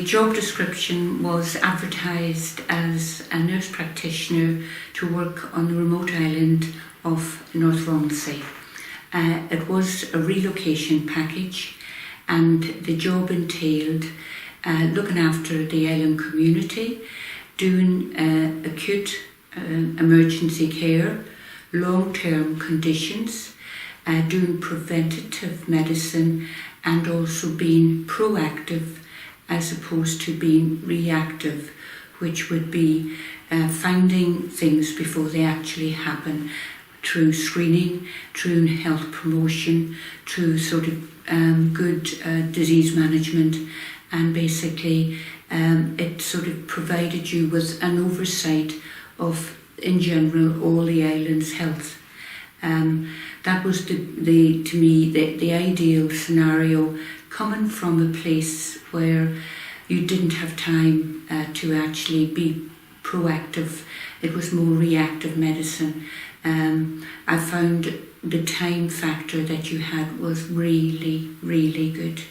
job description was advertised as a nurse practitioner to work on the remote island of North Ronaldsay. It was a relocation package, and the job entailed looking after the island community, doing acute emergency care, long-term conditions, doing preventative medicine, and also being proactive as opposed to being reactive, which would be finding things before they actually happen, through screening, through health promotion, through sort of good disease management, and basically it sort of provided you with an oversight of, in general, all the island's health. That was to me the ideal scenario, coming from a place where you didn't have time to actually be proactive. It was more reactive medicine. I found the time factor that you had was really, really good.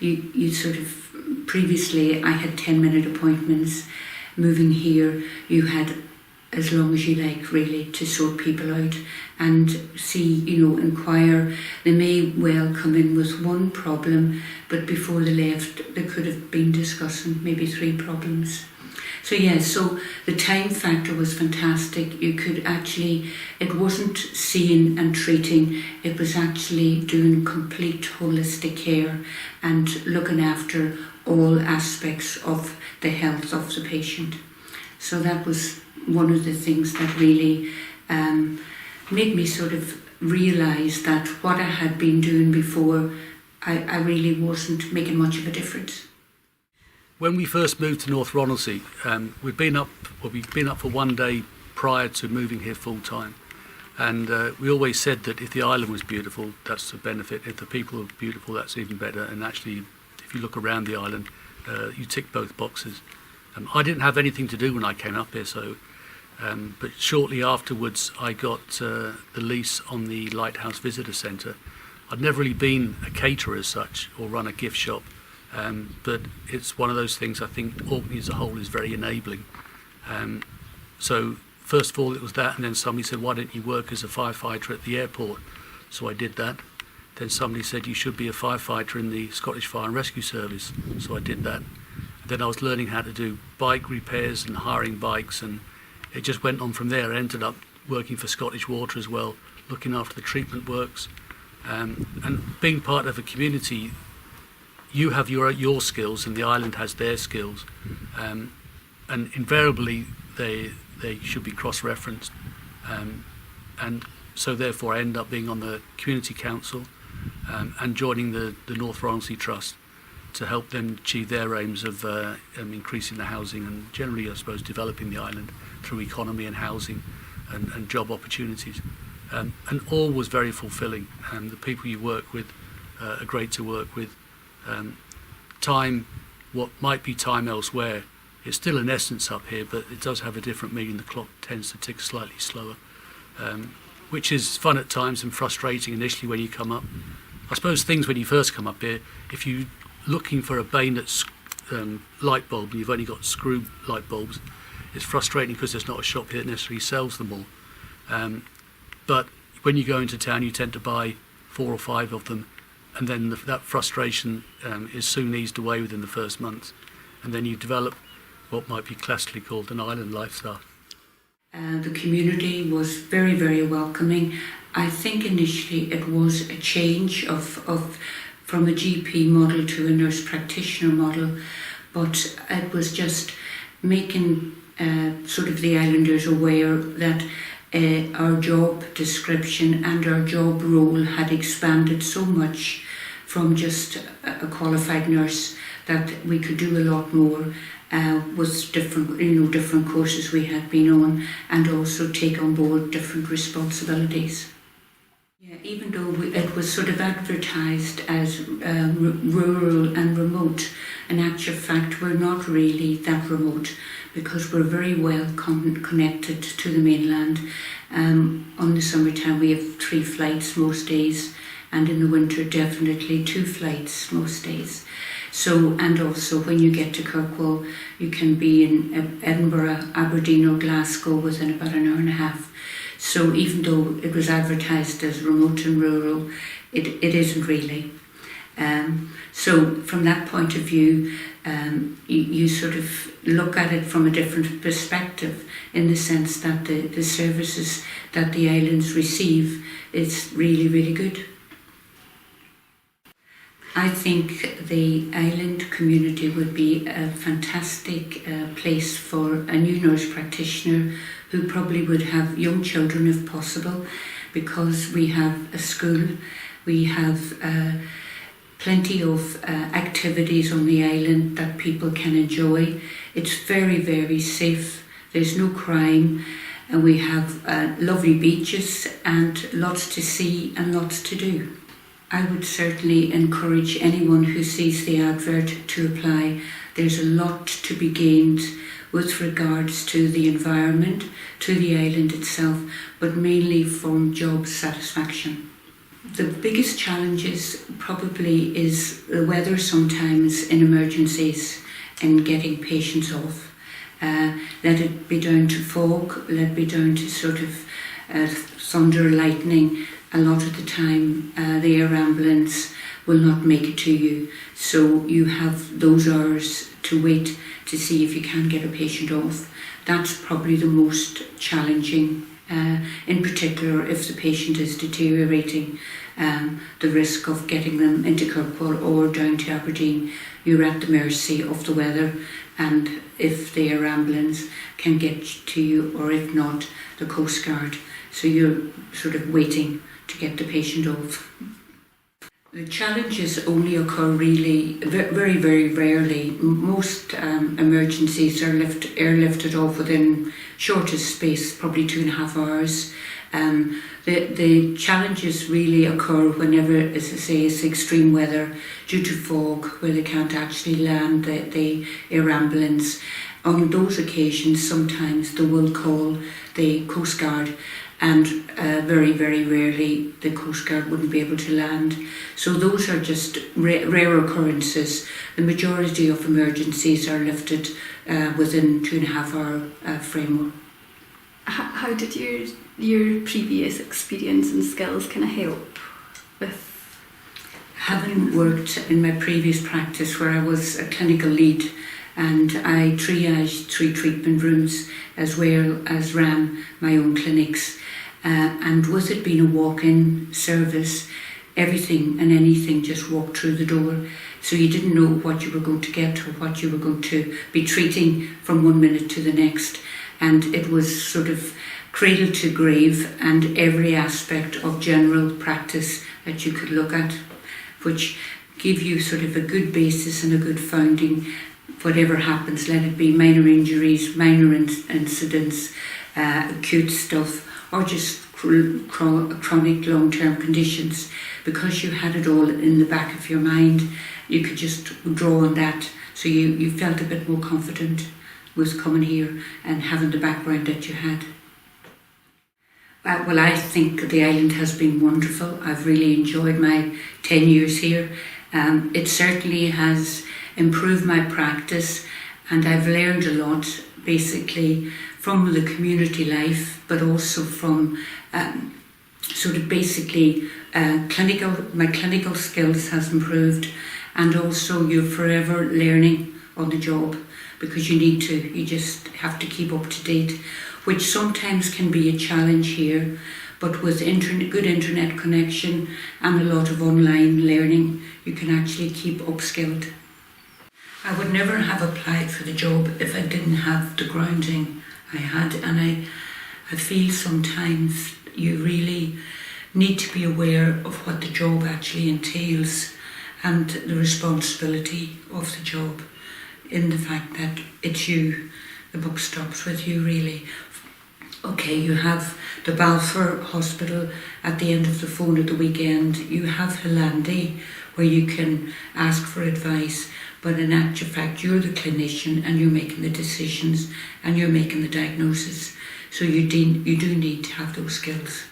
You sort of, previously I had 10-minute appointments. Moving here, you had as long as you like, really, to sort people out and see, inquire. They may well come in with one problem, but before they left, they could have been discussing maybe 3 problems. So the time factor was fantastic. You could actually, it wasn't seeing and treating, it was actually doing complete holistic care and looking after all aspects of the health of the patient. So that was one of the things that really made me sort of realise that what I had been doing before, I really wasn't making much of a difference. When we first moved to North Ronaldsay, we'd been up for one day prior to moving here full time, and we always said that if the island was beautiful, that's a benefit. If the people are beautiful, that's even better. And actually, if you look around the island, you tick both boxes. I didn't have anything to do when I came up here, but shortly afterwards, I got the lease on the Lighthouse Visitor Centre. I'd never really been a caterer as such or run a gift shop. But it's one of those things. I think Orkney as a whole is very enabling. So first of all it was that, and then somebody said, why don't you work as a firefighter at the airport? So I did that. Then somebody said you should be a firefighter in the Scottish Fire and Rescue Service. So I did that. And then I was learning how to do bike repairs and hiring bikes, and it just went on from there. I ended up working for Scottish Water as well, looking after the treatment works, and being part of a community. You have your skills, and the island has their skills, and invariably they should be cross-referenced, and so therefore I end up being on the community council and joining the North Ronaldsay Trust to help them achieve their aims of increasing the housing and generally, I suppose, developing the island through economy and housing and job opportunities, and all was very fulfilling. And the people you work with are great to work with. Time, what might be time elsewhere, it's still in essence up here, but it does have a different meaning. The clock tends to tick slightly slower, which is fun at times and frustrating initially when you come up. I suppose things when you first come up here, if you're looking for a bayonet light bulb and you've only got screw light bulbs, it's frustrating because there's not a shop here that necessarily sells them all. But when you go into town, you tend to buy 4 or 5 of them, and then that frustration is soon eased away within the first month, and then you develop what might be classically called an island lifestyle. The community was very, very welcoming. I think initially it was a change from a GP model to a nurse practitioner model, but it was just making sort of the islanders aware that our job description and our job role had expanded so much from just a qualified nurse that we could do a lot more with different courses we had been on, and also take on board different responsibilities. Yeah, even though it was sort of advertised as rural and remote, in actual fact we're not really that remote, because we're very well connected to the mainland. On the summertime we have 3 flights most days, and in the winter definitely 2 flights most days. So, and also when you get to Kirkwall, you can be in Edinburgh, Aberdeen or Glasgow within about an hour and a half. So even though it was advertised as remote and rural, it isn't really. So from that point of view, you sort of look at it from a different perspective, in the sense that the services that the islands receive is really, really good. I think the island community would be a fantastic place for a new nurse practitioner who probably would have young children if possible, because we have a school, we have plenty of activities on the island that people can enjoy. It's very, very safe, there's no crime, and we have lovely beaches and lots to see and lots to do. I would certainly encourage anyone who sees the advert to apply. There's a lot to be gained with regards to the environment, to the island itself, but mainly from job satisfaction. The biggest challenges probably is the weather sometimes in emergencies and getting patients off. Let it be down to fog, let it be down to sort of thunder, lightning. A lot of the time the air ambulance will not make it to you. So you have those hours to wait to see if you can get a patient off. That's probably the most challenging, in particular if the patient is deteriorating. The risk of getting them into Kirkwall or down to Aberdeen, you're at the mercy of the weather, and if the air ambulance can get to you, or if not, the Coast Guard. So you're sort of waiting to get the patient off. The challenges only occur really very, very rarely. Most emergencies are airlifted off within shortest space, probably 2.5 hours. The challenges really occur whenever, as I say, it's extreme weather due to fog, where they can't actually land the air ambulance. On those occasions, sometimes they will call the Coast Guard, and very, very rarely the Coast Guard wouldn't be able to land. So those are just rare occurrences. The majority of emergencies are lifted within 2.5 hour framework. How did your previous experience and skills kind of help with? Having worked in my previous practice where I was a clinical lead, and I triaged 3 treatment rooms as well as ran my own clinics. And with it being a walk-in service, everything and anything just walked through the door. So you didn't know what you were going to get or what you were going to be treating from one minute to the next. And it was sort of cradle to grave, and every aspect of general practice that you could look at, which give you sort of a good basis and a good founding. Whatever happens, let it be minor injuries, minor incidents, acute stuff, or just chronic long-term conditions. Because you had it all in the back of your mind, you could just draw on that, so you felt a bit more confident with coming here and having the background that you had. Well, I think the island has been wonderful. I've really enjoyed my 10 years here. It certainly has improved my practice, and I've learned a lot, basically, from the community life, but also from sort of basically my clinical skills has improved, and also you're forever learning on the job, because you just have to keep up to date, which sometimes can be a challenge here, but with good internet connection and a lot of online learning, you can actually keep upskilled. I would never have applied for the job if I didn't have the grounding I had, and I feel sometimes you really need to be aware of what the job actually entails and the responsibility of the job, in the fact that it's you, the buck stops with you really. Okay, you have the Balfour Hospital at the end of the phone at the weekend, you have Hollandy where you can ask for advice, but in actual fact you're the clinician and you're making the decisions and you're making the diagnosis. So you do need to have those skills.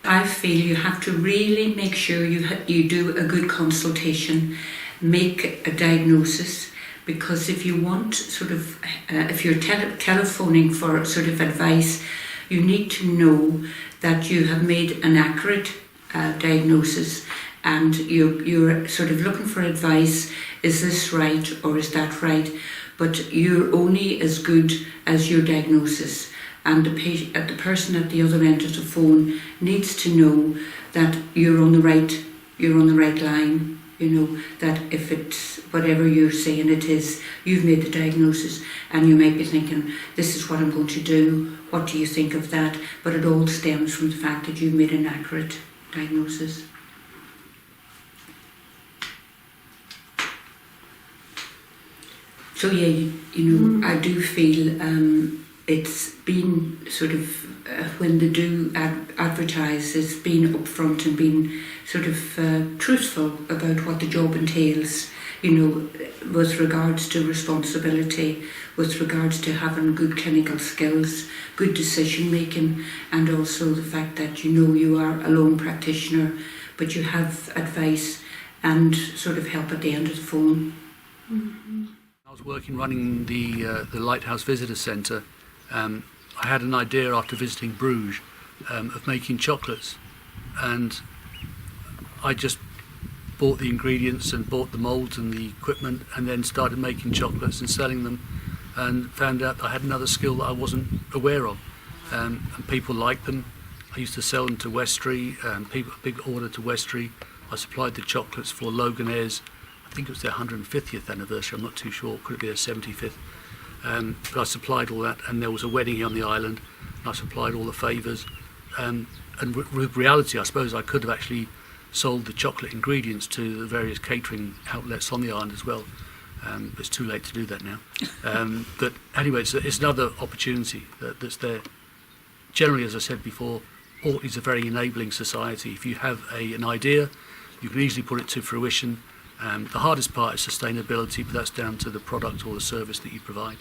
I feel you have to really make sure you do a good consultation. make a diagnosis, because if you want if you're telephoning for sort of advice, you need to know that you have made an accurate diagnosis, and you're sort of looking for advice. Is this right or is that right? But you're only as good as your diagnosis, and the person at the other end of the phone needs to know that you're on the right line. You know, that if it's whatever you're saying it is, you've made the diagnosis, and you might be thinking, this is what I'm going to do, what do you think of that? But it all stems from the fact that you've made an accurate diagnosis. So yeah, I do feel it's been sort of, when they do advertise, it's been upfront and been sort of truthful about what the job entails, with regards to responsibility, with regards to having good clinical skills, good decision making, and also the fact that you are a lone practitioner, but you have advice and sort of help at the end of the phone. Mm-hmm. I was running the Lighthouse Visitor Centre. I had an idea after visiting Bruges of making chocolates, and I just bought the ingredients and bought the moulds and the equipment, and then started making chocolates and selling them, and found out I had another skill that I wasn't aware of, and people liked them. I used to sell them to Westry, big order to Westry. I supplied the chocolates for Loganair's, I think it was their 150th anniversary, I'm not too sure, could it be their 75th? But I supplied all that, and there was a wedding here on the island, and I supplied all the favours. And with reality, I suppose I could have actually sold the chocolate ingredients to the various catering outlets on the island as well. But it's too late to do that now. But anyway, it's another opportunity that's there. Generally, as I said before, Orkney's a very enabling society. If you have an idea, you can easily put it to fruition. The hardest part is sustainability, but that's down to the product or the service that you provide.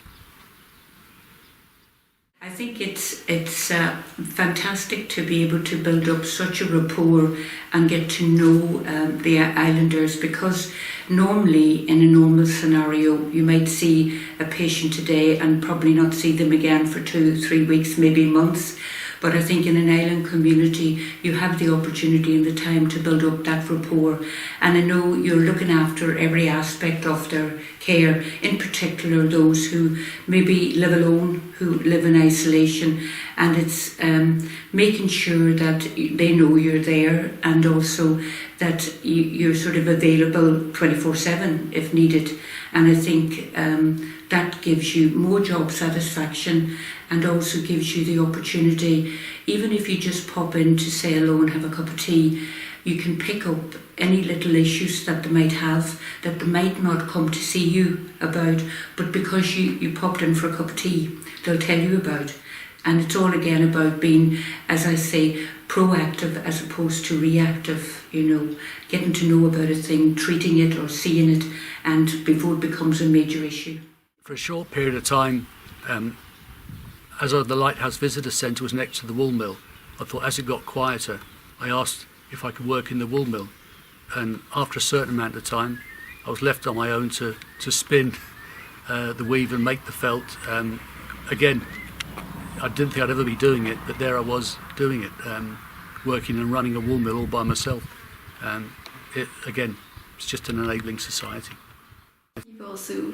I think it's fantastic to be able to build up such a rapport and get to know the islanders, because normally in a normal scenario you might see a patient today and probably not see them again for 2-3 weeks, maybe months. But I think in an island community, you have the opportunity and the time to build up that rapport. And I know you're looking after every aspect of their care, in particular those who maybe live alone, who live in isolation. And it's making sure that they know you're there, and also that you're sort of available 24/7 if needed. And I think that gives you more job satisfaction, and also gives you the opportunity, even if you just pop in to say hello and have a cup of tea, you can pick up any little issues that they might have, that they might not come to see you about, but because you popped in for a cup of tea, they'll tell you about. And it's all again about being, as I say, proactive as opposed to reactive, getting to know about a thing, treating it or seeing it, and before it becomes a major issue. For a short period of time, as the Lighthouse Visitor Centre was next to the wool mill, I thought as it got quieter, I asked if I could work in the wool mill. And after a certain amount of time, I was left on my own to spin the weave and make the felt. Again, I didn't think I'd ever be doing it, but there I was doing it, working and running a wool mill all by myself. It's just an enabling society. You've also,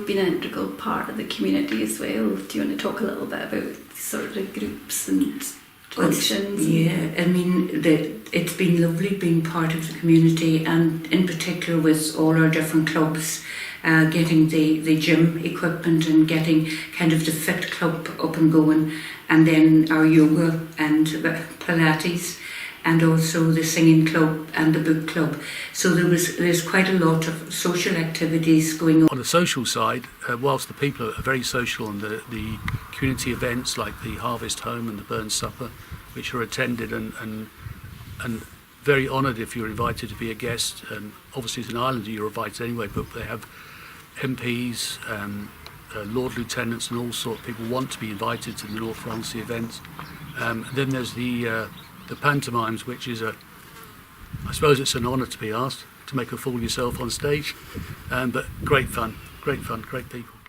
been an integral part of the community as well. Do you want to talk a little bit about sort of the groups and functions? It's been lovely being part of the community, and in particular with all our different clubs, getting the gym equipment and getting kind of the fit club up and going, and then our yoga and Pilates, and also the singing club and the book club. So there's quite a lot of social activities going on. On the social side, whilst the people are very social, and the community events like the Harvest Home and the Burn Supper, which are attended and very honoured if you're invited to be a guest. And obviously as an islander you're invited anyway, but they have MPs, Lord Lieutenants and all sorts of people want to be invited to the North Ronaldsay events. And then there's the pantomimes, which is I suppose it's an honour to be asked to make a fool of yourself on stage. But great fun, great people.